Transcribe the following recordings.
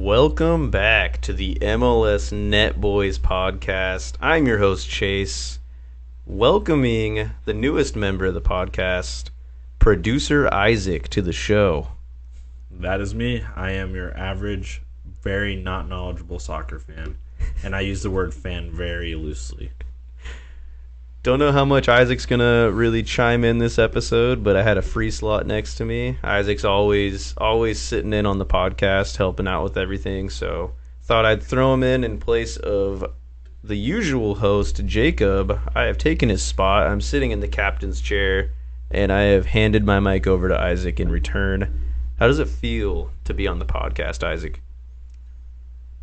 Welcome back to the MLS Net Boys podcast. I'm your host, Chase, welcoming the newest member of the podcast, producer Isaac, to the show. That is me. I am your average, very not knowledgeable soccer fan, and I use the word fan very loosely. Don't know how much Isaac's going to really chime in this episode, but I had a free slot next to me. Isaac's always sitting in on the podcast, helping out with everything, so thought I'd throw him in place of the usual host, Jacob. I have taken his spot. I'm sitting in the captain's chair, and I have handed my mic over to Isaac in return. How does it feel to be on the podcast, Isaac?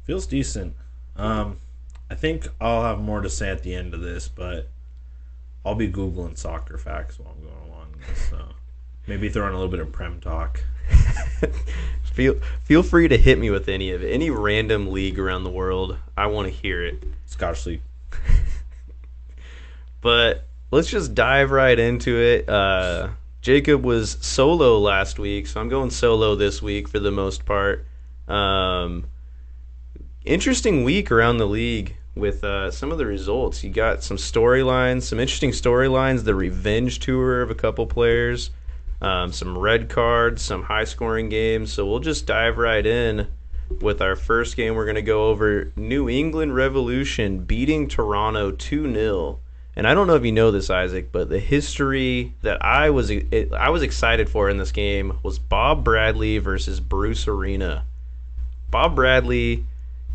Feels decent. I think I'll have more to say at the end of this, but I'll be Googling soccer facts while I'm going along this, so maybe throw in a little bit of Prem talk. Feel free to hit me with any of it. Any random league around the world. I want to hear it. Scottish League. But let's just dive right into it. Jacob was solo last week, so I'm going solo this week for the most part. Interesting week around the league with some of the results. You got some storylines, some interesting storylines, the revenge tour of a couple players, some red cards, some high-scoring games. So we'll just dive right in with our first game. We're going to go over New England Revolution beating Toronto 2-0. And I don't know if you know this, Isaac, but the history that I was excited for in this game was Bob Bradley versus Bruce Arena. Bob Bradley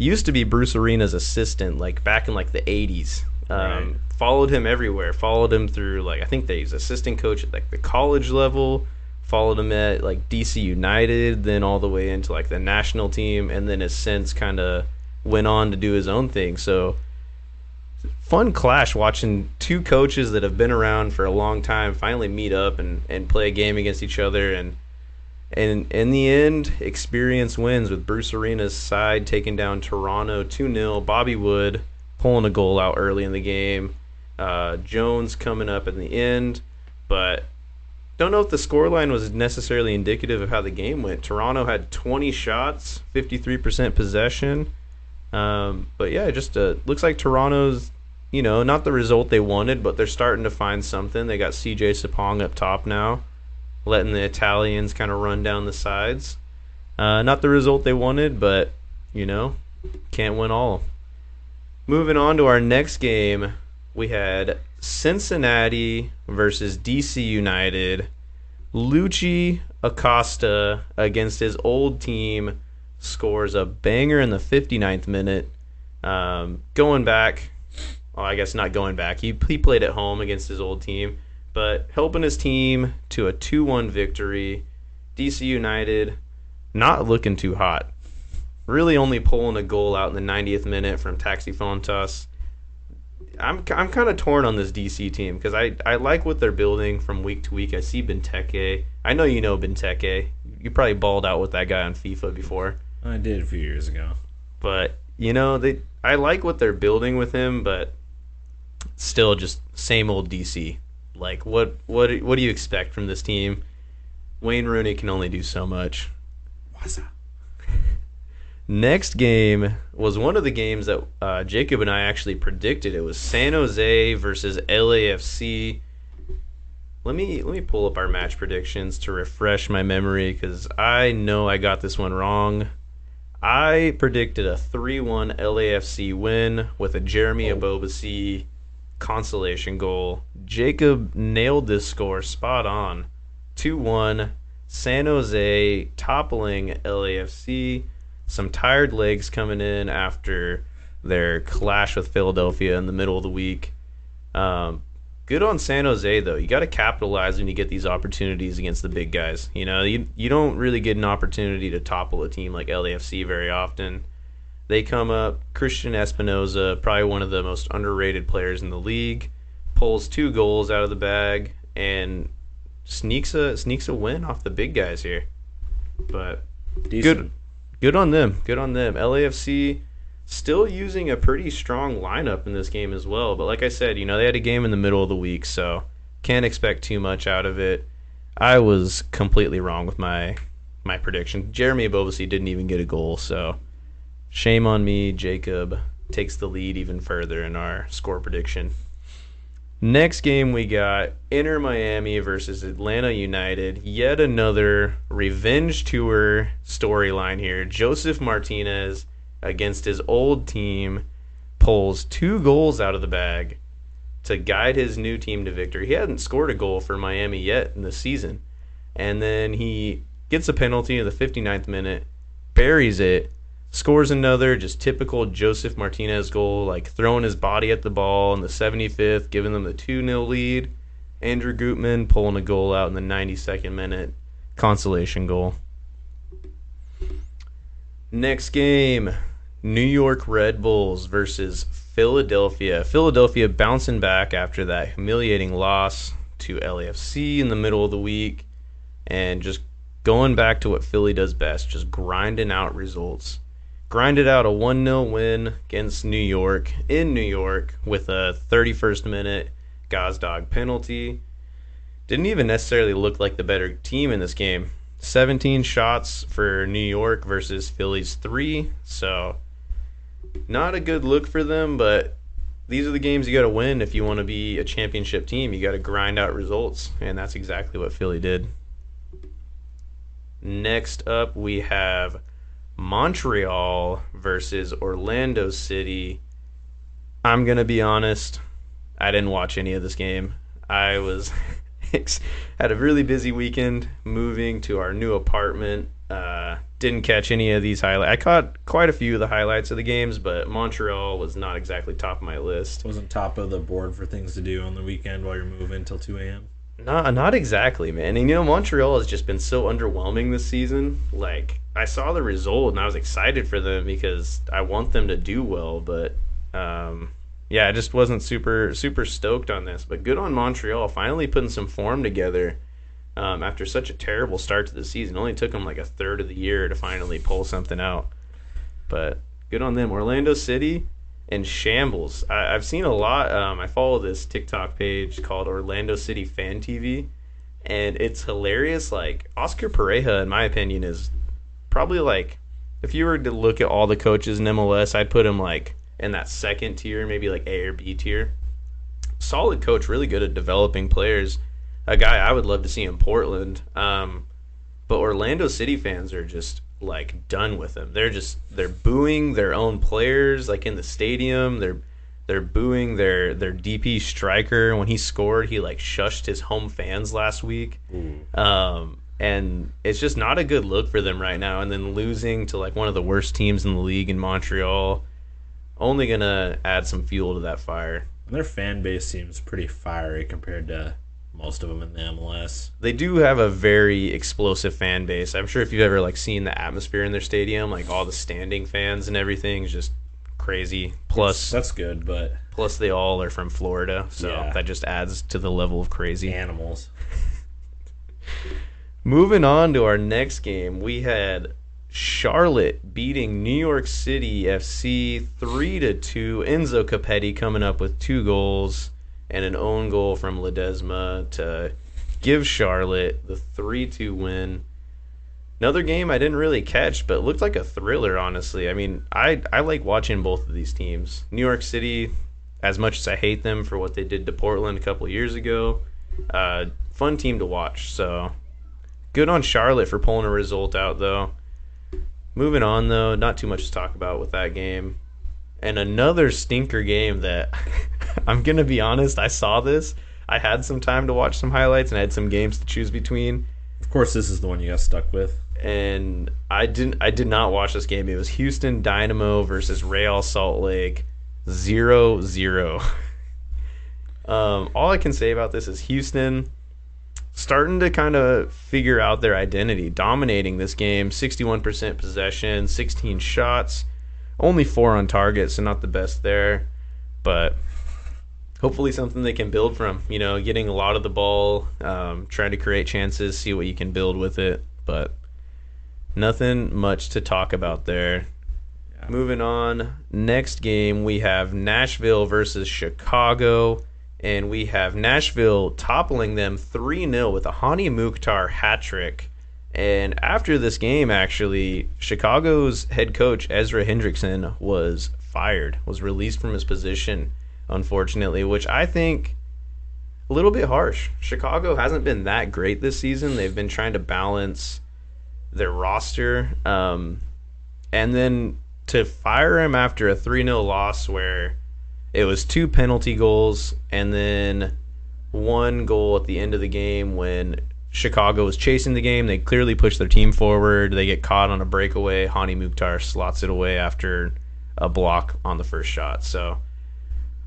used to be Bruce Arena's assistant, like back in like the 80s. Right. Followed him everywhere. Followed him through, like, I think that he's assistant coach at like the college level. Followed him at like DC United, then all the way into like the national team, and then has since kind of went on to do his own thing. So fun clash watching two coaches that have been around for a long time finally meet up and play a game against each other. And in the end, experience wins with Bruce Arena's side taking down Toronto 2-0. Bobby Wood pulling a goal out early in the game. Jones coming up in the end. But don't know if the scoreline was necessarily indicative of how the game went. Toronto had 20 shots, 53% possession. But yeah, it just looks like Toronto's, not the result they wanted, but they're starting to find something. They got CJ Sapong up top now, letting the Italians kind of run down the sides. Not the result they wanted, but, can't win all. Moving on to our next game, we had Cincinnati versus DC United. Lucci Acosta against his old team scores a banger in the 59th minute. Going back, well, I guess not going back. He played at home against his old team, but helping his team to a 2-1 victory. DC United not looking too hot. Really only pulling a goal out in the 90th minute from Taxi Fontas. I'm kind of torn on this DC team because I like what they're building from week to week. I see Benteke. I know you know Benteke. You probably balled out with that guy on FIFA before. I did a few years ago. But, I like what they're building with him, but still just same old DC. Like, what do you expect from this team? Wayne Rooney can only do so much. What's up? Next game was one of the games that Jacob and I actually predicted. It was San Jose versus LAFC. Let me pull up our match predictions to refresh my memory because I know I got this one wrong. I predicted a 3-1 LAFC win with a Jeremy Abobasi consolation goal. Jacob nailed this score spot on. 2-1. San Jose toppling LAFC. Some tired legs coming in after their clash with Philadelphia in the middle of the week. Good on San Jose, though. You got to capitalize when you get these opportunities against the big guys. You don't really get an opportunity to topple a team like LAFC very often. They come up. Christian Espinoza, probably one of the most underrated players in the league, pulls 2 goals out of the bag and sneaks a win off the big guys here. But Decent. Good on them. Good on them. LAFC still using a pretty strong lineup in this game as well. But like I said, they had a game in the middle of the week, so can't expect too much out of it. I was completely wrong with my prediction. Jeremy Abobasi didn't even get a goal, so Shame on me. Jacob takes the lead even further in our score prediction. Next game we got Inter Miami versus Atlanta United. Yet another revenge tour storyline here. Josef Martinez against his old team pulls 2 goals out of the bag to guide his new team to victory. He hadn't scored a goal for Miami yet in the season. And then he gets a penalty in the 59th minute, buries it, scores another just typical Josef Martinez goal, like throwing his body at the ball in the 75th, giving them the 2-0 lead. Andrew Gutman pulling a goal out in the 92nd minute, consolation goal. Next game, New York Red Bulls versus Philadelphia. Philadelphia bouncing back after that humiliating loss to LAFC in the middle of the week and just going back to what Philly does best, just grinding out results. Grinded out a 1-0 win against New York in New York with a 31st minute Gazdag penalty. Didn't even necessarily look like the better team in this game. 17 shots for New York versus Philly's 3. So not a good look for them, but these are the games you got to win if you want to be a championship team. You got to grind out results, and that's exactly what Philly did. Next up, we have Montreal versus Orlando City. I'm going to be honest, I didn't watch any of this game. I was had a really busy weekend moving to our new apartment. Didn't catch any of these highlights. I caught quite a few of the highlights of the games, but Montreal was not exactly top of my list. Wasn't top of the board for things to do on the weekend while you're moving till 2 a.m.? Not exactly, man. And Montreal has just been so underwhelming this season. Like, I saw the result and I was excited for them because I want them to do well, but I just wasn't super stoked on this. But good on Montreal, finally putting some form together after such a terrible start to the season. It only took them like a third of the year to finally pull something out. But good on them. Orlando City in shambles. I've seen a lot. I follow this TikTok page called Orlando City Fan TV, and it's hilarious. Like, Oscar Pareja, in my opinion, is probably like, if you were to look at all the coaches in MLS, I'd put him like in that second tier, maybe like A or B tier. Solid coach, really good at developing players. A guy I would love to see in Portland. But Orlando City fans are just like done with him. They're booing their own players, like in the stadium. They're booing their DP striker. When he scored, he like shushed his home fans last week. And it's just not a good look for them right now. And then losing to like one of the worst teams in the league in Montreal, only gonna add some fuel to that fire. And their fan base seems pretty fiery compared to most of them in the MLS. They do have a very explosive fan base. I'm sure if you've ever like seen the atmosphere in their stadium, like all the standing fans and everything is just crazy. Plus that's good, but plus they all are from Florida, so that just adds to the level of crazy. Animals. Moving on to our next game, we had Charlotte beating New York City FC 3-2. Enzo Capetti coming up with 2 goals and an own goal from Ledesma to give Charlotte the 3-2 win. Another game I didn't really catch, but looked like a thriller, honestly. I mean, I like watching both of these teams. New York City, as much as I hate them for what they did to Portland a couple years ago, fun team to watch. So good on Charlotte for pulling a result out, though. Moving on, though, not too much to talk about with that game. And another stinker game that, I'm going to be honest, I saw this. I had some time to watch some highlights and I had some games to choose between. Of course, this is the one you got stuck with. And I did not watch this game. It was Houston Dynamo versus Real Salt Lake, 0-0. All I can say about this is Houston starting to kind of figure out their identity, dominating this game, 61% possession, 16 shots, only 4 on target, so not the best there, but hopefully something they can build from, getting a lot of the ball, trying to create chances, see what you can build with it, but nothing much to talk about there. Yeah. Moving on, next game we have Nashville versus Chicago. And we have Nashville toppling them 3-0 with a Hani Mukhtar hat trick And after this game, actually, Chicago's head coach, Ezra Hendrickson, was fired, was released from his position, unfortunately, which I think a little bit harsh. Chicago hasn't been that great this season. They've been trying to balance their roster. And then to fire him after a 3-0 loss where it was 2 penalty goals and then 1 goal at the end of the game when Chicago was chasing the game. They clearly pushed their team forward. They get caught on a breakaway. Hani Mukhtar slots it away after a block on the first shot. So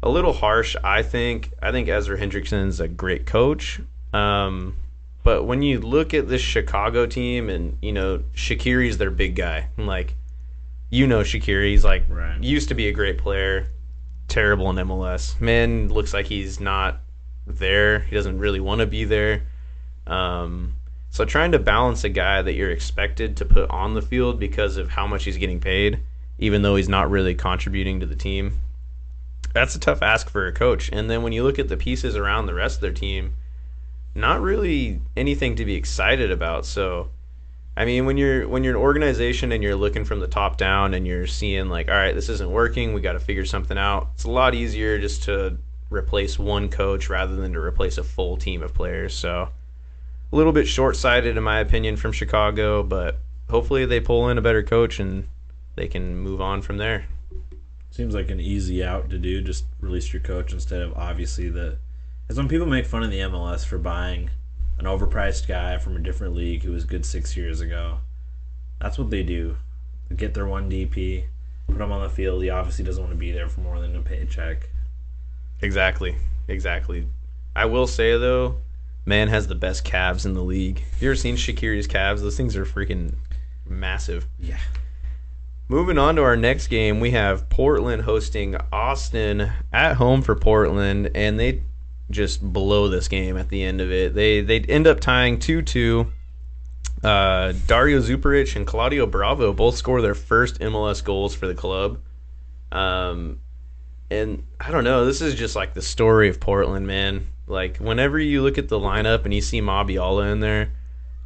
a little harsh, I think. I think Ezra Hendrickson's a great coach. But when you look at this Chicago team and, Shaqiri's their big guy. Like, Shaqiri's like Right. used to be a great player, terrible in MLS. Man, looks like he's not there. He doesn't really want to be there. So trying to balance a guy that you're expected to put on the field because of how much he's getting paid, even though he's not really contributing to the team, that's a tough ask for a coach. And then when you look at the pieces around the rest of their team, not really anything to be excited about. So, I mean, when you're an organization and you're looking from the top down and you're seeing like, all right, this isn't working, we got to figure something out. It's a lot easier just to replace one coach rather than to replace a full team of players. So, a little bit short-sighted in my opinion from Chicago, but hopefully they pull in a better coach and they can move on from there. Seems like an easy out to do. Just release your coach instead of obviously the. As when people make fun of the MLS for buying an overpriced guy from a different league who was good 6 years ago, that's what they do. They get their one DP, put him on the field. He obviously doesn't want to be there for more than a paycheck. Exactly. I will say though, man has the best calves in the league. Have you ever seen Shaqiri's calves? Those things are freaking massive. Yeah. Moving on to our next game, we have Portland hosting Austin at home for Portland, and they just blow this game at the end of it. They end up tying 2-2. Dario Zuparic and Claudio Bravo both score their first MLS goals for the club. And I don't know, this is just like the story of Portland, man. Like, whenever you look at the lineup and you see Mabiola in there,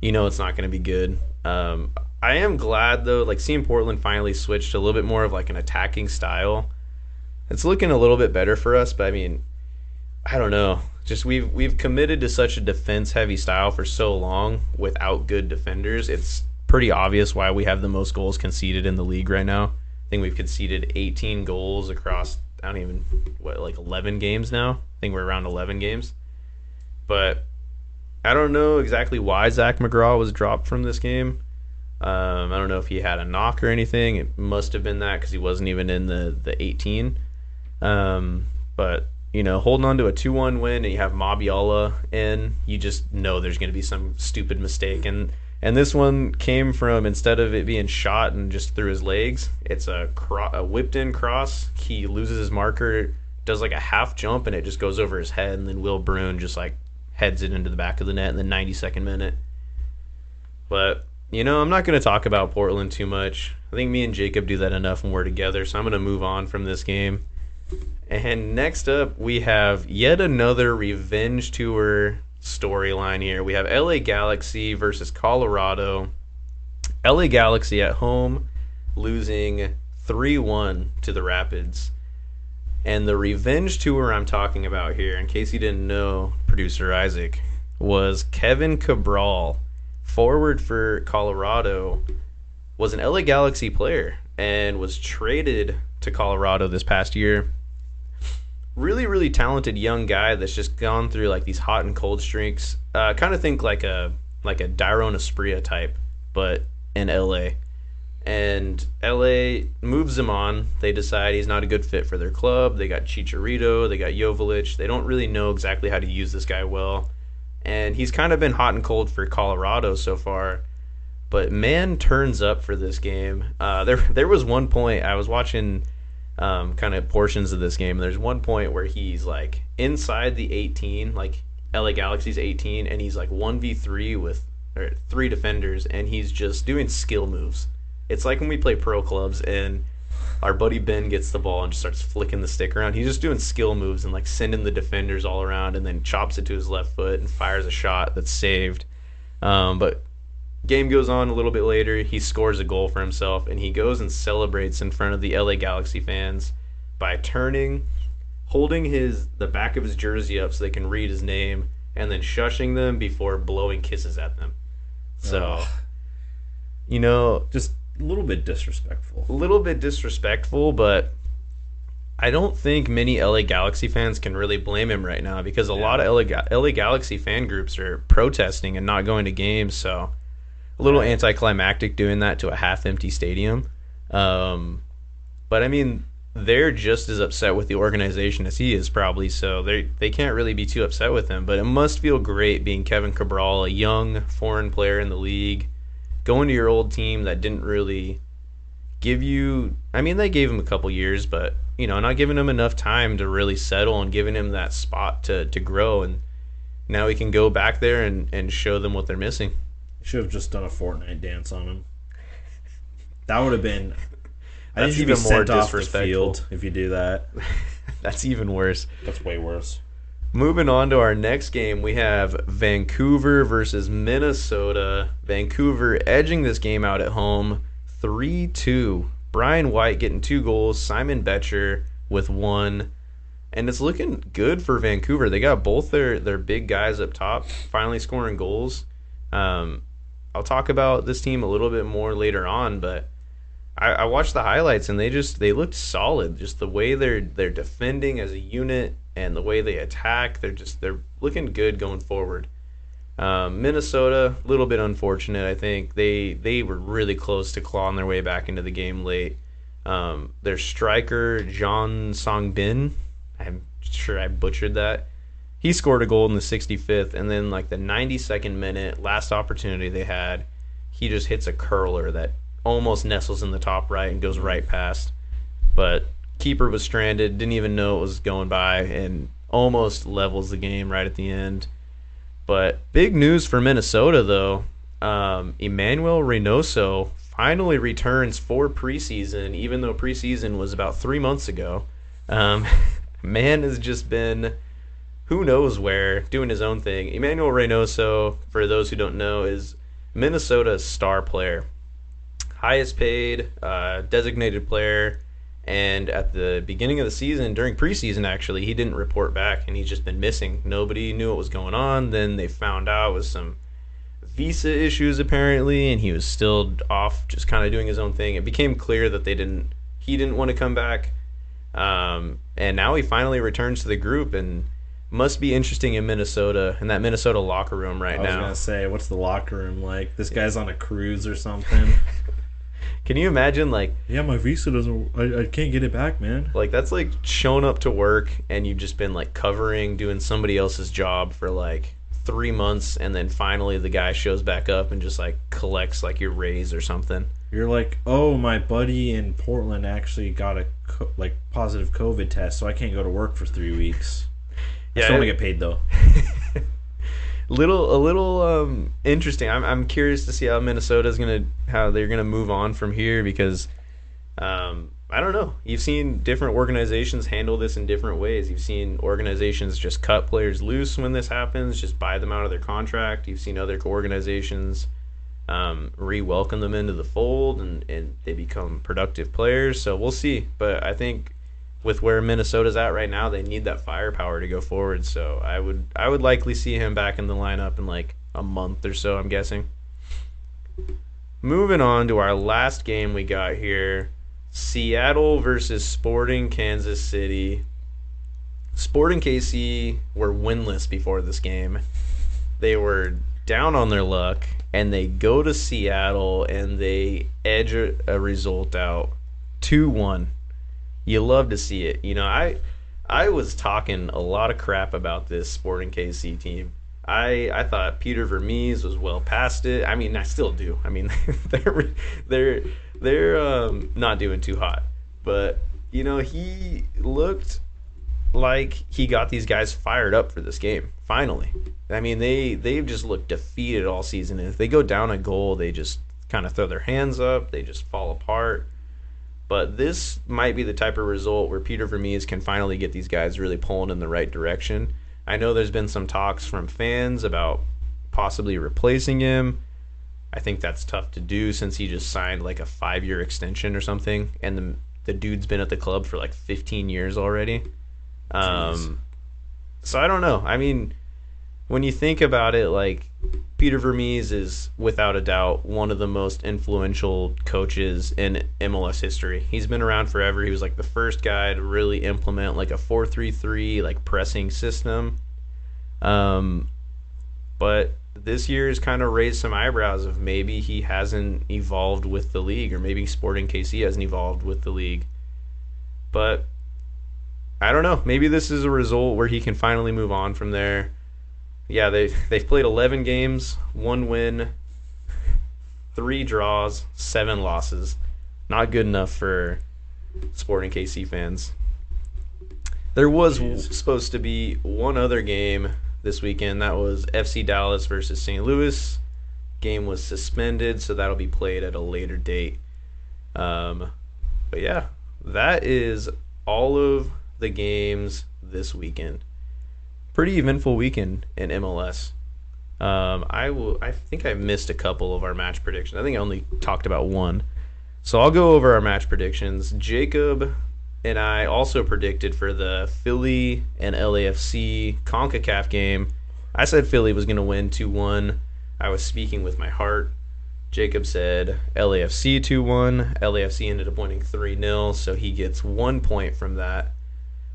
you know it's not going to be good. I am glad, though, like, seeing Portland finally switch to a little bit more of, like, an attacking style. It's looking a little bit better for us, but, I mean, I don't know. Just we've committed to such a defense-heavy style for so long without good defenders. It's pretty obvious why we have the most goals conceded in the league right now. I think we've conceded 18 goals across, 11 games now? I think we're around 11 games. But I don't know exactly why Zach McGraw was dropped from this game. I don't know if he had a knock or anything. It must have been that because he wasn't even in the 18. But, holding on to a 2-1 win and you have Mabiola in, you just know there's going to be some stupid mistake. And this one came from, instead of it being shot and just through his legs, it's a whipped-in cross. He loses his marker, does like a half jump, and it just goes over his head. And then Will Bruin just like heads it into the back of the net in the 92nd minute. But I'm not going to talk about Portland too much. I think me and Jacob do that enough when we're together, so I'm going to move on from this game. And next up, we have yet another revenge tour storyline here. We have LA Galaxy versus Colorado. LA Galaxy at home losing 3-1 to the Rapids. And the revenge tour I'm talking about here, in case you didn't know, producer Isaac, was Kevin Cabral, forward for Colorado, was an LA Galaxy player and was traded to Colorado this past year. Really, really talented young guy that's just gone through like these hot and cold streaks. Kind of think like a Dairon Asprilla type, but in LA. And LA moves him on. They decide he's not a good fit for their club. They got Chicharito, they got Joveljic. They don't really know exactly how to use this guy well. And he's kind of been hot and cold for Colorado so far. But man turns up for this game. There was one point I was watching kind of portions of this game. There's one point where he's like inside the 18, like LA Galaxy's 18, and he's like 1v3 with 3 defenders, and he's just doing skill moves. It's like when we play pro clubs and our buddy Ben gets the ball and just starts flicking the stick around. He's just doing skill moves and like sending the defenders all around and then chops it to his left foot and fires a shot that's saved. But Game goes on a little bit later. He scores a goal for himself, and he goes and celebrates in front of the LA Galaxy fans by holding the back of his jersey up so they can read his name, and then shushing them before blowing kisses at them. So, just a little bit disrespectful. A little bit disrespectful, but I don't think many LA Galaxy fans can really blame him right now because a lot of LA Galaxy fan groups are protesting and not going to games. So a little anticlimactic doing that to a half-empty stadium. But I mean, they're just as upset with the organization as he is probably, so they can't really be too upset with him. But it must feel great being Kevin Cabral, a young foreign player in the league, going to your old team that didn't really give you. I mean, they gave him a couple years, but not giving him enough time to really settle and giving him that spot to grow. And now he can go back there and show them what they're missing. Should have just done a Fortnite dance on him. That would have been. That's I think even more sent off the disrespectful field if you do that. That's even worse. That's way worse. Moving on to our next game, we have Vancouver versus Minnesota. Vancouver edging this game out at home 3-2. Brian White getting 2 goals, Simon Betcher with 1. And it's looking good for Vancouver. They got both their big guys up top finally scoring goals. I'll talk about this team a little bit more later on, but I watched the highlights and they looked solid. Just the way they're defending as a unit and the way they attack, they're looking good going forward. Minnesota, a little bit unfortunate. I think they were really close to clawing their way back into the game late. Their striker John Songbin, I'm sure I butchered that. He scored a goal in the 65th, and then like the 92nd minute, last opportunity they had, he just hits a curler that almost nestles in the top right and goes right past. But keeper was stranded, didn't even know it was going by, and almost levels the game right at the end. But big news for Minnesota, though. Emmanuel Reynoso finally returns for preseason, even though preseason was about 3 months ago. Man has just been who knows where, doing his own thing. Emmanuel Reynoso, for those who don't know, is Minnesota's star player. Highest paid, designated player, and at the beginning of the season, during preseason actually, he didn't report back, and he's just been missing. Nobody knew what was going on. Then they found out with some visa issues apparently, and he was still off, just kind of doing his own thing. It became clear that he didn't want to come back, and now he finally returns to the group, and must be interesting in Minnesota, in that Minnesota locker room right now. I was going to say, what's the locker room like? This guy's on a cruise or something. Can you imagine, like... Yeah, my visa doesn't... I can't get it back, man. Like, that's like showing up to work and you've just been, like, doing somebody else's job for, like, 3 months, and then finally the guy shows back up and just, like, collects, like, your raise or something. You're like, oh, my buddy in Portland actually got a, positive COVID test, so I can't go to work for 3 weeks. I still want to get paid, though. A little interesting. I'm curious to see how how they're gonna move on from here, because I don't know. You've seen different organizations handle this in different ways. You've seen organizations just cut players loose when this happens, just buy them out of their contract. You've seen other organizations re-welcome them into the fold, and they become productive players. So we'll see. But I think with where Minnesota's at right now, they need that firepower to go forward. So I would likely see him back in the lineup in like a month or so, I'm guessing. Moving on to our last game we got here, Seattle versus Sporting Kansas City. Sporting KC were winless before this game. They were down on their luck, and they go to Seattle and they edge a result out 2-1. You love to see it. I was talking a lot of crap about this Sporting KC team. I thought Peter Vermees was well past it. I mean, I still do. I mean, they're not doing too hot. But, he looked like he got these guys fired up for this game, finally. I mean, they've just looked defeated all season. And if they go down a goal, they just kind of throw their hands up. They just fall apart. But this might be the type of result where Peter Vermees can finally get these guys really pulling in the right direction. I know there's been some talks from fans about possibly replacing him. I think that's tough to do since he just signed like a 5-year extension or something, and the dude's been at the club for like 15 years already. Jeez. Um, so I don't know. I mean, when you think about it, like Peter Vermees is without a doubt one of the most influential coaches in MLS history. He's been around forever. He was like the first guy to really implement like a 4-3-3 like pressing system. Um, but this year has kind of raised some eyebrows of maybe he hasn't evolved with the league, or maybe Sporting KC hasn't evolved with the league. But I don't know. Maybe this is a result where he can finally move on from there. Yeah, they've played 11 games, 1 win, 3 draws, 7 losses. Not good enough for Sporting KC fans. There was Jeez. supposed to be one other game this weekend. That was FC Dallas versus St. Louis. Game was suspended, so that'll be played at a later date. Um, but yeah, that is all of the games this weekend. Pretty eventful weekend in MLS. I think I missed a couple of our match predictions. I think I only talked about one. So I'll go over our match predictions. Jacob and I also predicted for the Philly and LAFC CONCACAF game. I said Philly was going to win 2-1. I was speaking with my heart. Jacob said LAFC 2-1. LAFC ended up winning 3-0, so he gets 1 point from that.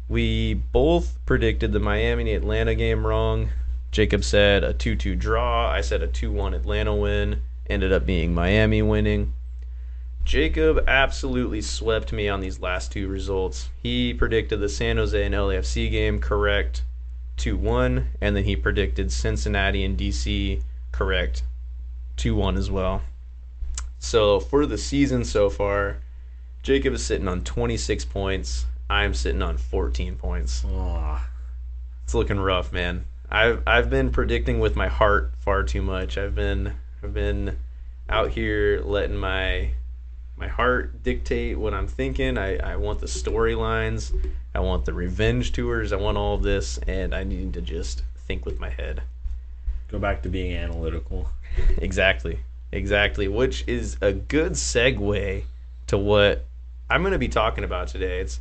We both predicted the Miami Atlanta game wrong. Jacob said a 2-2 draw. I said a 2-1 Atlanta win. Ended up being Miami winning. Jacob absolutely swept me on these last 2 results. He predicted the San Jose and LAFC game correct, 2-1, and then he predicted Cincinnati and DC correct, 2-1 as well. So for the season so far, Jacob is sitting on 26 points. I'm sitting on 14 points. Oh, It's looking rough, man. I've been predicting with my heart far too much. I've been out here letting my heart dictate what I'm thinking. I want the storylines. I want the revenge tours. I want all of this, and I need to just think with my head. go back to being analytical. Exactly. Which is a good segue to what I'm going to be talking about today. It's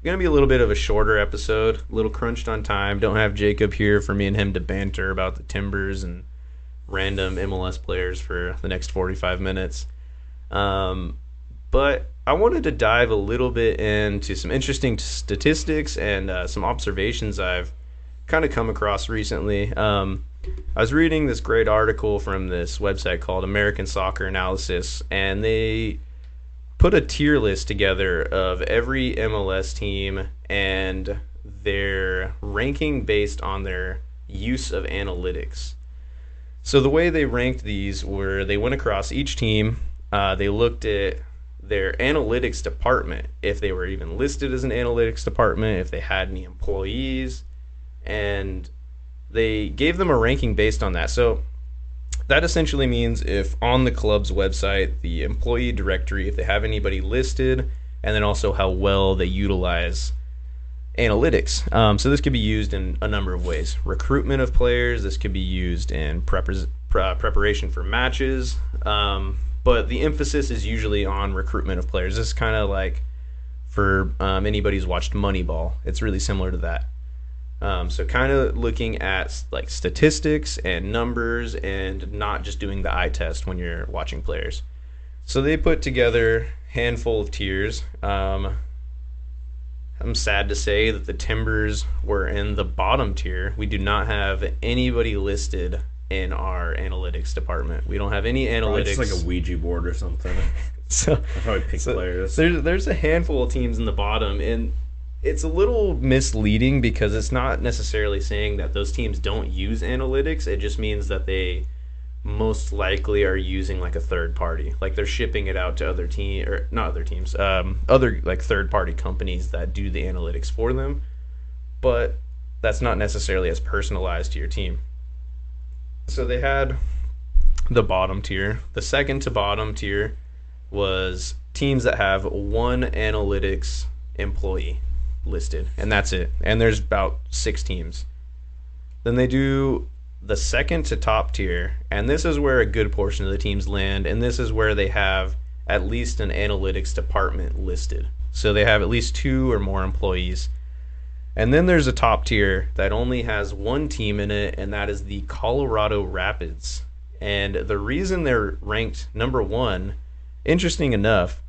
going to be a little bit of a shorter episode, a little crunched on time. Don't have Jacob here for me and him to banter about the Timbers and random MLS players for the next 45 minutes. But I wanted to dive a little bit into some interesting statistics and some observations I've kind of come across recently. I was reading this great article from this website called American Soccer Analysis, and they put a tier list together of every MLS team and their ranking based on their use of analytics. So the way they ranked these were they went across each team, they looked at their analytics department, if they were even listed as an analytics department, if they had any employees, and they gave them a ranking based on that. So that essentially means if on the club's website, the employee directory, if they have anybody listed, and then also how well they utilize analytics. So this could be used in a number of ways. Recruitment of players. This could be used in preparation for matches. But the emphasis is usually on recruitment of players. This is kind of like for anybody who's watched Moneyball. It's really similar to that. So kind of looking at like statistics and numbers and not just doing the eye test when you're watching players. So they put together a handful of tiers. I'm sad to say that the Timbers were in the bottom tier. We do not have anybody listed in our analytics department. We don't have any Probably analytics. just like a Ouija board or something. So I'll probably pick players. there's a handful of teams in the bottom, and it's a little misleading because it's not necessarily saying that those teams don't use analytics. It just means that they most likely are using like a third party, like they're shipping it out to other team or not other teams, other like third party companies that do the analytics for them. But that's not necessarily as personalized to your team. So they had the bottom tier. The second to bottom tier was teams that have one analytics employee listed, and that's it. And there's about 6 teams. Then they do the second to top tier, and this is where a good portion of the teams land, and this is where they have at least an analytics department listed. So they have at least 2 or more employees. And then there's a top tier that only has one team in it, and that is the Colorado Rapids. And the reason they're ranked number 1, interesting enough,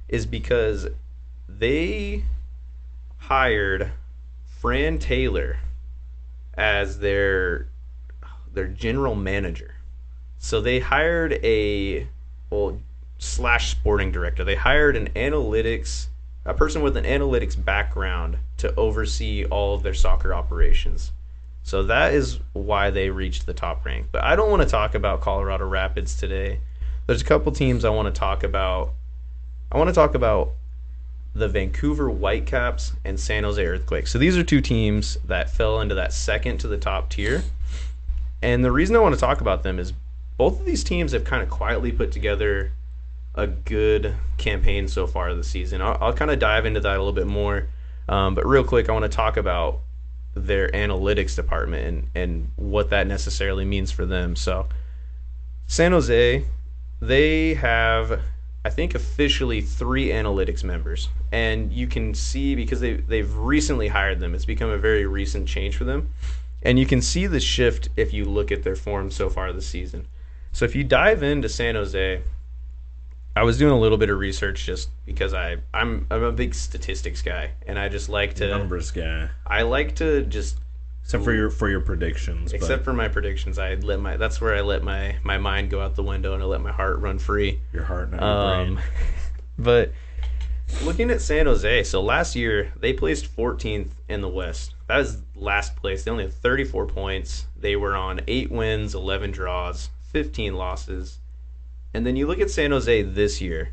is because they hired Fran Taylor as their general manager. So they hired slash sporting director. They hired a person with an analytics background to oversee all of their soccer operations. So that is why they reached the top rank. But I don't want to talk about Colorado Rapids today. There's a couple teams I want to talk about. I want to talk about the Vancouver Whitecaps and San Jose Earthquakes. So these are 2 teams that fell into that second to the top tier. And the reason I want to talk about them is both of these teams have kind of quietly put together a good campaign so far this season. I'll kind of dive into that a little bit more. But real quick, I want to talk about their analytics department and what that necessarily means for them. So San Jose, they have, I think, officially 3 analytics members. And you can see, because they've recently hired them, it's become a very recent change for them. And you can see the shift if you look at their form so far this season. So if you dive into San Jose, I was doing a little bit of research just because I'm a big statistics guy, and I just like to numbers guy. I like to just except for your predictions. Except for my predictions, that's where I let my mind go out the window and I let my heart run free. Your heart, not your brain. But looking at San Jose, so last year they placed 14th in the West. That was last place. They only had 34 points. They were on 8 wins, 11 draws, 15 losses. And then you look at San Jose this year,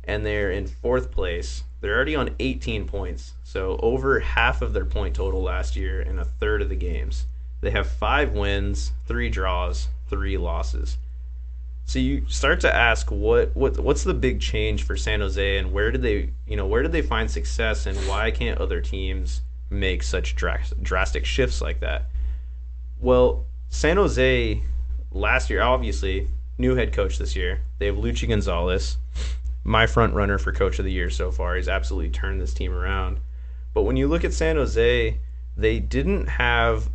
and they're in 4th place. They're already on 18 points, so over half of their point total last year in a third of the games. They have 5 wins, 3 draws, 3 losses. So you start to ask what's the big change for San Jose, and where did they find success, and why can't other teams make such drastic shifts like that? Well, San Jose last year, obviously, new head coach this year. They have Luchi Gonzalez, my front runner for coach of the year so far. He's absolutely turned this team around. But when you look at San Jose, they didn't have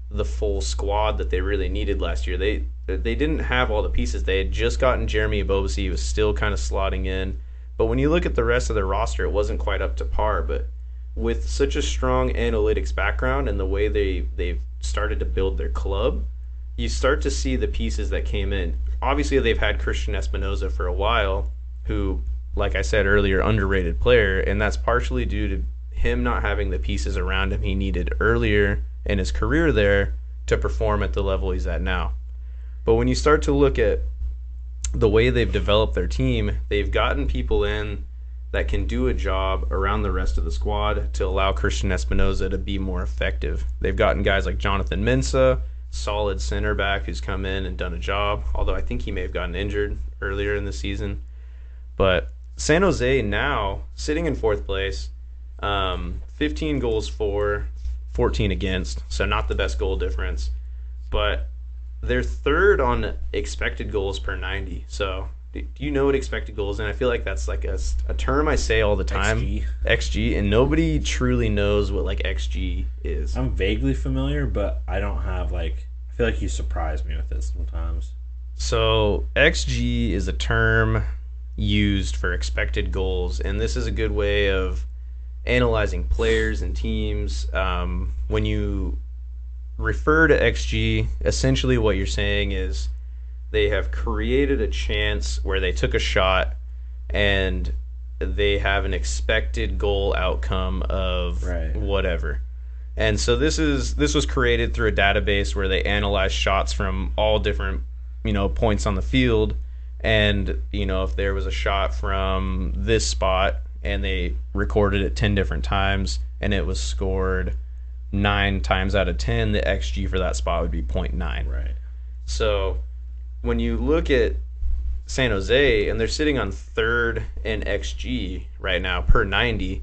the full squad that they really needed last year. They didn't have all the pieces. They had just gotten Jeremy Ebobisse. He was still kind of slotting in. But when you look at the rest of their roster, it wasn't quite up to par. But with such a strong analytics background and the way they've started to build their club, you start to see the pieces that came in. Obviously, they've had Christian Espinoza for a while, who, like I said earlier, underrated player, and that's partially due to him not having the pieces around him he needed earlier in his career there to perform at the level he's at now. But when you start to look at the way they've developed their team, they've gotten people in that can do a job around the rest of the squad to allow Christian Espinoza to be more effective. They've gotten guys like Jonathan Mensah, solid center back who's come in and done a job, although I think he may have gotten injured earlier in the season. But San Jose now sitting in 4th place, 15 goals for, 14 against, so not the best goal difference, but they're 3rd on expected goals per 90. So do you know what expected goals is? And I feel like that's like a term I say all the time. XG, and nobody truly knows what like XG is. I'm vaguely familiar, but I don't have I feel like you surprise me with this sometimes. So XG is a term used for expected goals, and this is a good way of analyzing players and teams. When you refer to XG, essentially what you're saying is they have created a chance where they took a shot and they have an expected goal outcome of whatever. And so this was created through a database where they analyze shots from all different, points on the field. And, if there was a shot from this spot and they recorded it 10 different times and it was scored 9 times out of 10, the XG for that spot would be 0.9. Right. So when you look at San Jose, and they're sitting on 3rd in XG right now per 90,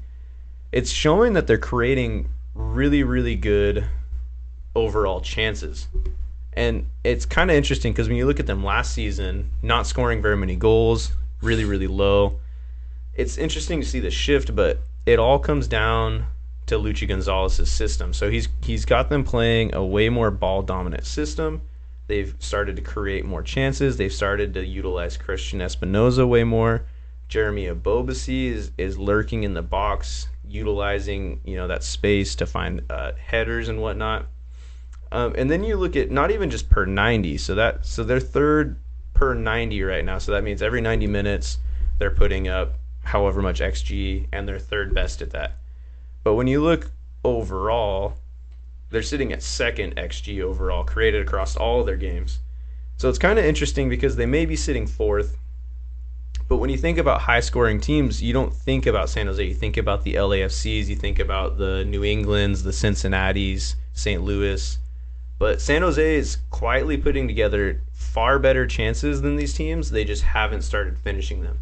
it's showing that they're creating really, really good overall chances. And it's kind of interesting because when you look at them last season, not scoring very many goals, really, really low. It's interesting to see the shift, but it all comes down to Luchi Gonzalez's system. So he's got them playing a way more ball dominant system. They've started to create more chances. They've started to utilize Christian Espinoza way more. Jeremy Abobasi is lurking in the box, utilizing that space to find headers and whatnot. And then you look at not even just per 90. So they're third per 90 right now. So that means every 90 minutes they're putting up however much XG, and they're third best at that. But when you look overall, they're sitting at second XG overall, created across all of their games. So it's kind of interesting because they may be sitting fourth, but when you think about high-scoring teams, you don't think about San Jose. You think about the LAFCs, you think about the New Englands, the Cincinnatis, St. Louis. But San Jose is quietly putting together far better chances than these teams. They just haven't started finishing them.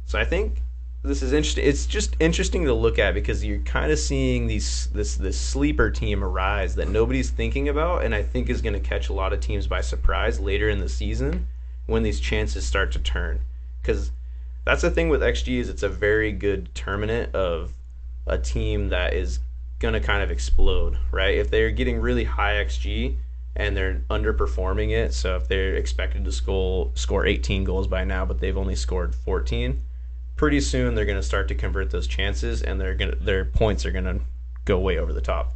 So I think this is interesting. It's just interesting to look at because you're kind of seeing this sleeper team arise that nobody's thinking about, and I think is going to catch a lot of teams by surprise later in the season when these chances start to turn. Because that's the thing with XG is it's a very good determinant of a team that is going to kind of explode, right? If they're getting really high XG and they're underperforming it, so if they're expected to score 18 goals by now, but they've only scored 14, pretty soon they're going to start to convert those chances, and their points are going to go way over the top.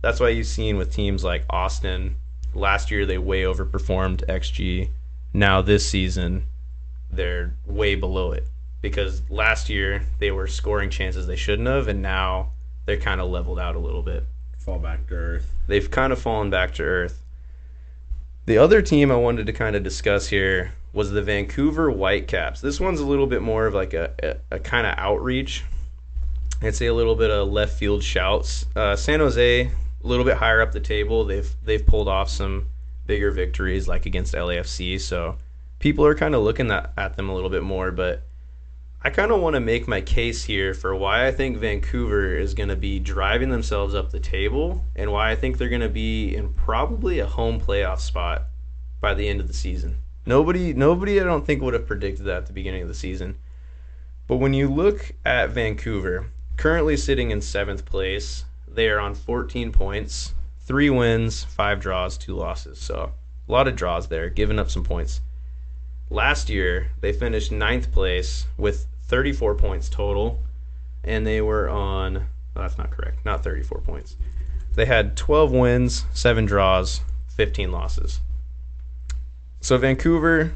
That's why you've seen with teams like Austin, last year they way overperformed XG. Now this season, they're way below it because last year they were scoring chances they shouldn't have, and now they're kind of leveled out a little bit. Fall back to earth. They've kind of fallen back to earth. The other team I wanted to kind of discuss here was the Vancouver Whitecaps. This one's a little bit more of like a kind of outreach. I'd say a little bit of left field shouts. San Jose, a little bit higher up the table. They've pulled off some bigger victories like against LAFC, so people are kind of looking at them a little bit more. But I kind of want to make my case here for why I think Vancouver is going to be driving themselves up the table and why I think they're going to be in probably a home playoff spot by the end of the season. Nobody I don't think would have predicted that at the beginning of the season. But when you look at Vancouver, currently sitting in 7th place, they are on 14 points, 3 wins, 5 draws, 2 losses. So a lot of draws there, giving up some points. Last year, they finished 9th place with 34 points total, and they were on, that's not correct, not 34 points. They had 12 wins, 7 draws, 15 losses. So Vancouver,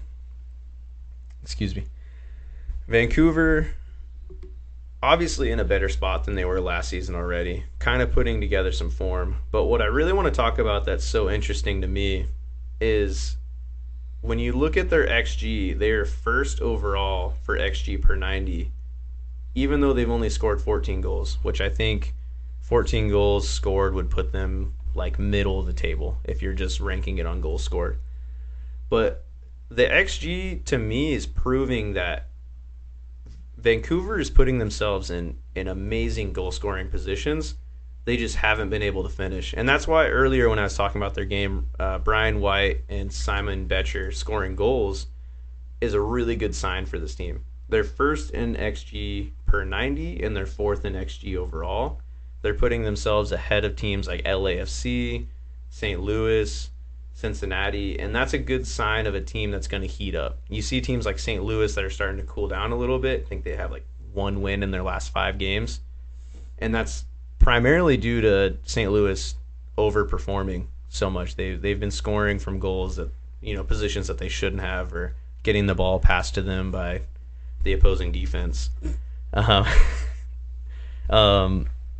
obviously in a better spot than they were last season already, kind of putting together some form. But what I really want to talk about that's so interesting to me is when you look at their XG, they are first overall for XG per 90, even though they've only scored 14 goals, which I think 14 goals scored would put them like middle of the table if you're just ranking it on goals scored. But the XG to me is proving that Vancouver is putting themselves in amazing goal scoring positions. They just haven't been able to finish. And that's why earlier when I was talking about their game, Brian White and Simon Betcher scoring goals is a really good sign for this team. They're first in XG per 90 and they're fourth in XG overall. They're putting themselves ahead of teams like LAFC, St. Louis, Cincinnati, and that's a good sign of a team that's going to heat up. You see teams like St. Louis that are starting to cool down a little bit. I think they have like 1 win in their last 5 games. And that's primarily due to St. Louis overperforming so much. They've been scoring from goals that, positions that they shouldn't have, or getting the ball passed to them by the opposing defense.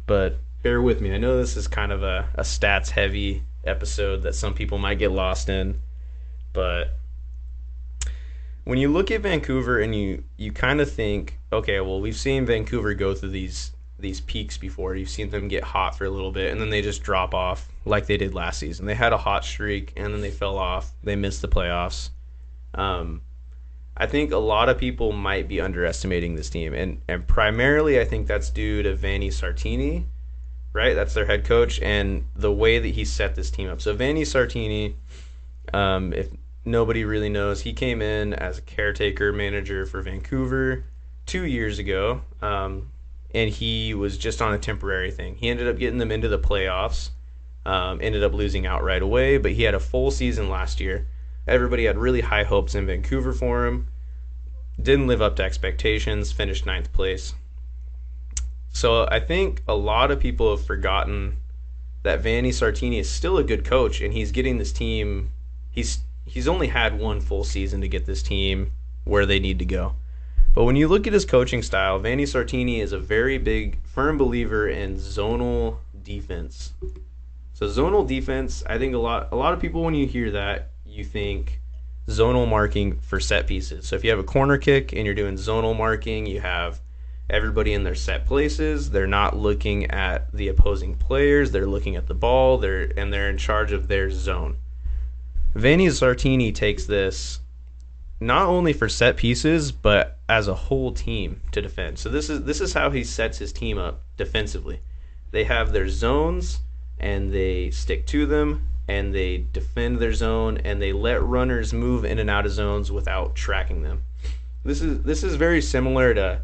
But bear with me. I know this is kind of a stats heavy episode that some people might get lost in, but when you look at Vancouver and you kind of think, okay, well, we've seen Vancouver go through these peaks before. You've seen them get hot for a little bit and then they just drop off like they did last season. They had a hot streak and then they fell off. They missed the playoffs. I think a lot of people might be underestimating this team, and primarily I think that's due to Vanni Sartini, right? That's their head coach, and the way that he set this team up. So Vanni Sartini If nobody really knows, he came in as a caretaker manager for Vancouver 2 years ago, and he was just on a temporary thing. He ended up getting them into the playoffs, ended up losing out right away, but he had a full season last year. Everybody had really high hopes in Vancouver for him. Didn't live up to expectations, finished ninth place. So I think a lot of people have forgotten that Vanni Sartini is still a good coach, and he's getting this team. He's only had one full season to get this team where they need to go. But when you look at his coaching style, Vanni Sartini is a very big, firm believer in zonal defense. So zonal defense, I think a lot of people, when you hear that, you think zonal marking for set pieces. So if you have a corner kick and you're doing zonal marking, you have everybody in their set places. They're not looking at the opposing players. They're looking at the ball. They're in charge of their zone. Vanni Sartini takes this not only for set pieces, but as a whole team to defend. So this is how he sets his team up defensively. They have their zones, and they stick to them, and they defend their zone, and they let runners move in and out of zones without tracking them. This is very similar to.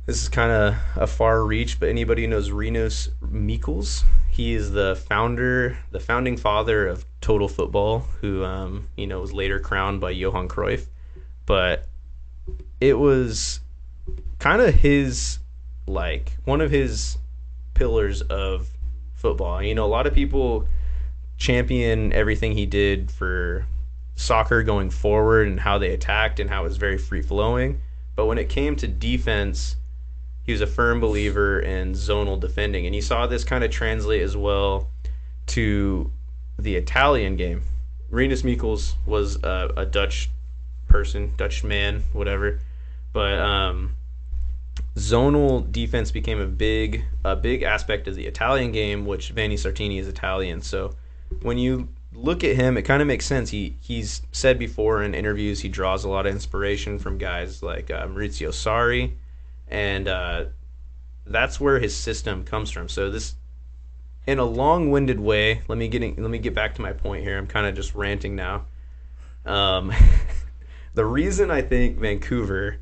This is kind of a far reach, but anybody who knows Rinus Michels, he is the founding father of total football, who was later crowned by Johan Cruyff. But it was kind of his, like, one of his pillars of football. A lot of people champion everything he did for soccer going forward and how they attacked and how it was very free flowing. But when it came to defense, he was a firm believer in zonal defending, and you saw this kind of translate as well to the Italian game. Rinus Michels was a Dutch person, Dutch man, whatever, but zonal defense became a big aspect of the Italian game, which Vanni Sartini is Italian. So when you look at him, it kind of makes sense. He's said before in interviews he draws a lot of inspiration from guys like Maurizio Sarri. And that's where his system comes from. So this, in a long-winded way, let me get back to my point here. I'm kind of just ranting now. The reason I think Vancouver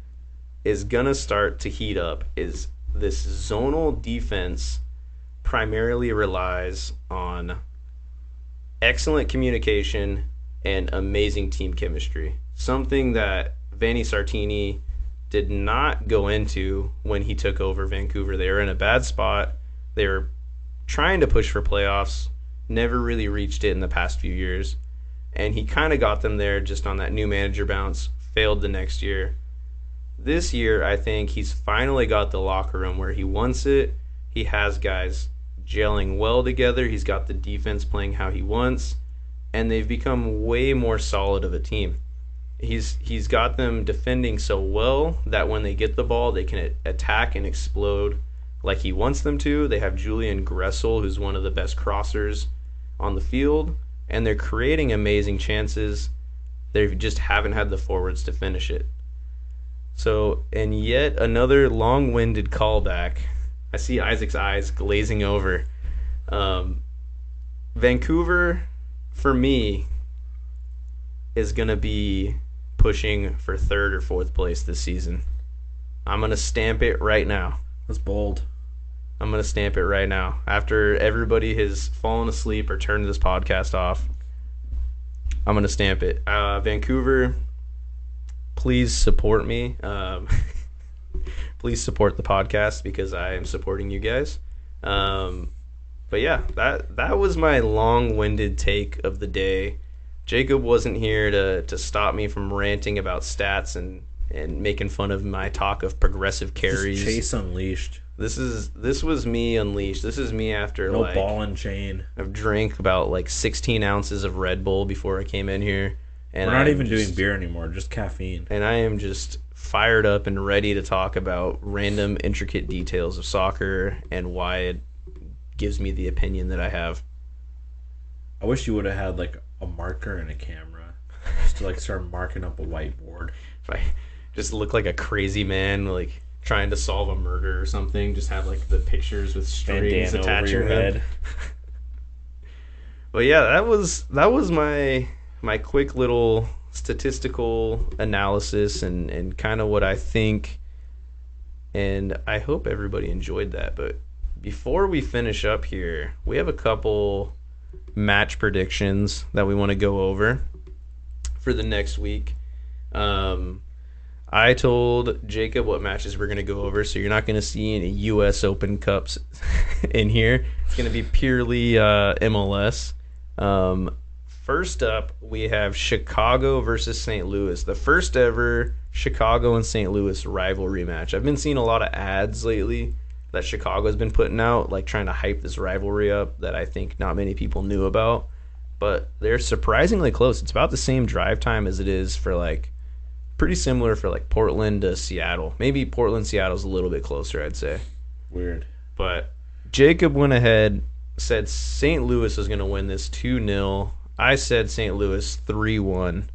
is gonna start to heat up is this zonal defense primarily relies on excellent communication and amazing team chemistry. Something that Vanni Sartini did not go into when he took over Vancouver. They were in a bad spot. They were trying to push for playoffs, never really reached it in the past few years. And he kind of got them there just on that new manager bounce, failed the next year. This year, I think he's finally got the locker room where he wants it. He has guys gelling well together. He's got the defense playing how he wants. And they've become way more solid of a team. He's got them defending so well that when they get the ball, they can attack and explode like he wants them to. They have Julian Gressel, who's one of the best crossers on the field, and they're creating amazing chances. They just haven't had the forwards to finish it. So, and yet another long-winded callback. I see Isaac's eyes glazing over. Vancouver, for me, is going to be pushing for third or fourth place this season. I'm going to stamp it right now. That's bold. I'm going to stamp it right now. After everybody has fallen asleep or turned this podcast off, I'm going to stamp it. Vancouver, please support me. Please support the podcast because I am supporting you guys. But yeah, that was my long-winded take of the day. Jacob wasn't here to stop me from ranting about stats and making fun of my talk of progressive carries. Just Chase unleashed. This was me unleashed. This is me after no ball and chain. I've drank about 16 ounces of Red Bull before I came in here. And we're not even doing beer anymore, just caffeine. And I am just fired up and ready to talk about random intricate details of soccer and why it gives me the opinion that I have. I wish you would have had a marker and a camera just to start marking up a whiteboard. If I just look like a crazy man trying to solve a murder or something, just have the pictures with strings attaching them. But yeah, that was my my quick little statistical analysis and kind of what I think, and I hope everybody enjoyed that. But before we finish up here, we have a couple match predictions that we want to go over for the next week. I told Jacob what matches we're going to go over, so you're not going to see any U.S. Open Cups in here. It's going to be purely MLS. First up, we have Chicago versus St. Louis, the first ever Chicago and St. Louis rivalry match. I've been seeing a lot of ads lately that Chicago's been putting out, like trying to hype this rivalry up that I think not many people knew about. But they're surprisingly close. It's about the same drive time as it is for like pretty similar for like Portland to Seattle. Maybe Portland, Seattle's a little bit closer, I'd say. Weird. But Jacob went ahead, said St. Louis was going to win this 2-0. I said St. Louis 3-1.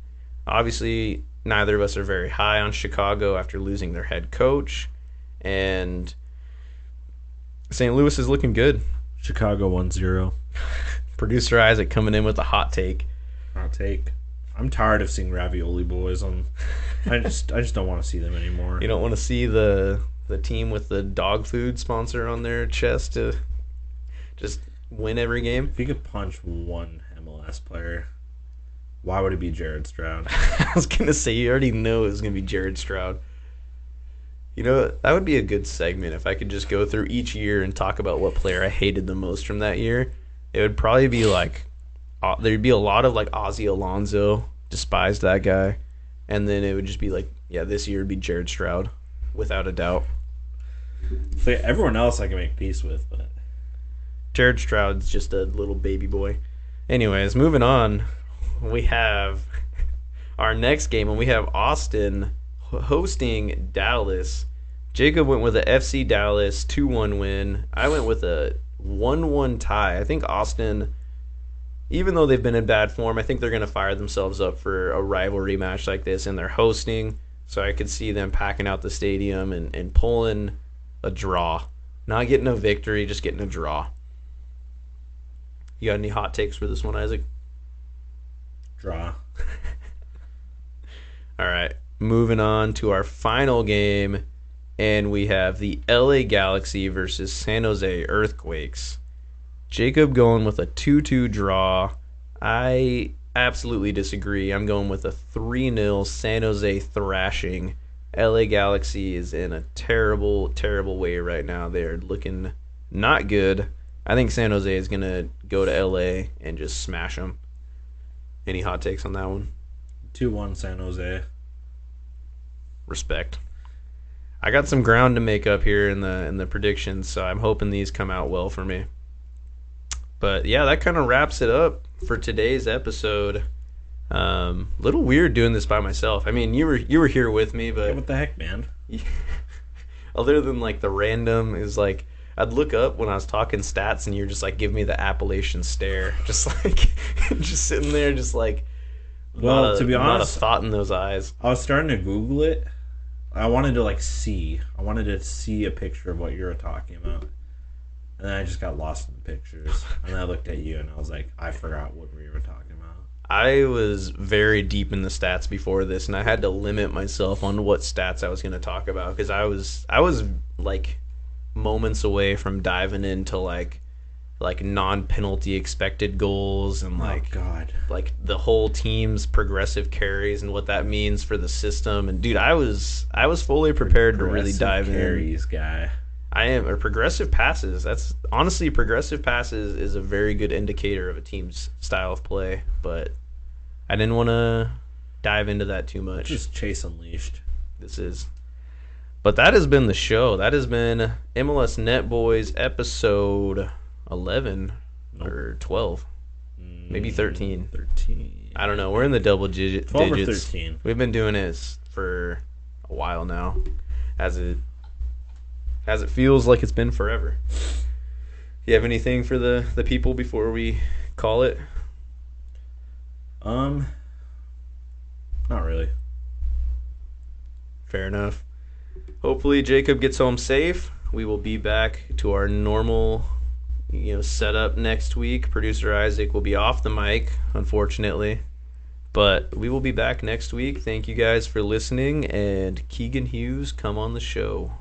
Obviously, neither of us are very high on Chicago after losing their head coach. And St. Louis is looking good. Chicago 1-0. Producer Isaac coming in with a hot take. Hot take. I'm tired of seeing Ravioli Boys on. I just don't want to see them anymore. You don't want to see the team with the dog food sponsor on their chest to just win every game. If you could punch one MLS player, why would it be Jared Stroud? I was gonna say you already know it was gonna be Jared Stroud. You know, that would be a good segment if I could just go through each year and talk about what player I hated the most from that year. It would probably be like there'd be a lot of like Ozzie Alonso, despised that guy, and then it would just be like, yeah, this year would be Jared Stroud, without a doubt. So everyone else I can make peace with, but Jared Stroud's just a little baby boy. Anyways, moving on, we have our next game, and we have Austin hosting Dallas. Jacob went with a FC Dallas 2-1 win. I went with a 1-1 tie. I think Austin, even though they've been in bad form, I think they're going to fire themselves up for a rivalry match like this, and they're hosting, so I could see them packing out the stadium and pulling a draw. Not getting a victory, just getting a draw. You got any hot takes for this one, Isaac? draw. All right, moving on to our final game, and we have the LA Galaxy versus San Jose Earthquakes. Jacob going with a 2-2 draw. I absolutely disagree. I'm going with a 3-0 San Jose thrashing. LA Galaxy is in a terrible, terrible way right now. They're looking not good. I think San Jose is going to go to LA and just smash them. Any hot takes on that one? 2-1 San Jose. Respect. I got some ground to make up here in the predictions, so I'm hoping these come out well for me. But yeah, that kind of wraps it up for today's episode. Little weird doing this by myself. I mean, you were here with me, but Yeah, what the heck, man? other than like the random is like I'd look up when I was talking stats and you're just like give me the Appalachian stare, just like just sitting there, just like Well, to be not a honest, thought in those eyes. I was starting to Google it. I wanted to see a picture of what you were talking about. And then I just got lost in the pictures. And then I looked at you and I was like, I forgot what we were talking about. I was very deep in the stats before this, and I had to limit myself on what stats I was going to talk about because I was like moments away from diving into like non-penalty expected goals and Oh God. like the whole team's progressive carries and what that means for the system. And dude, I was fully prepared to really dive carries guy. I am. Or progressive passes. That's honestly, progressive passes is a very good indicator of a team's style of play. But I didn't want to dive into that too much. Just Chase Unleashed. This is. But that has been the show. That has been MLS Net Boys episode 11 or 12, maybe 13. 13. I don't know. We're in the double digits. 12 or 13. We've been doing this for a while now, as it feels like it's been forever. You have anything for the people before we call it? Not really. Fair enough. Hopefully Jacob gets home safe. We will be back to our normal, setup next week. Producer Isaac will be off the mic, unfortunately. But we will be back next week. Thank you guys for listening, and Keegan Hughes, come on the show.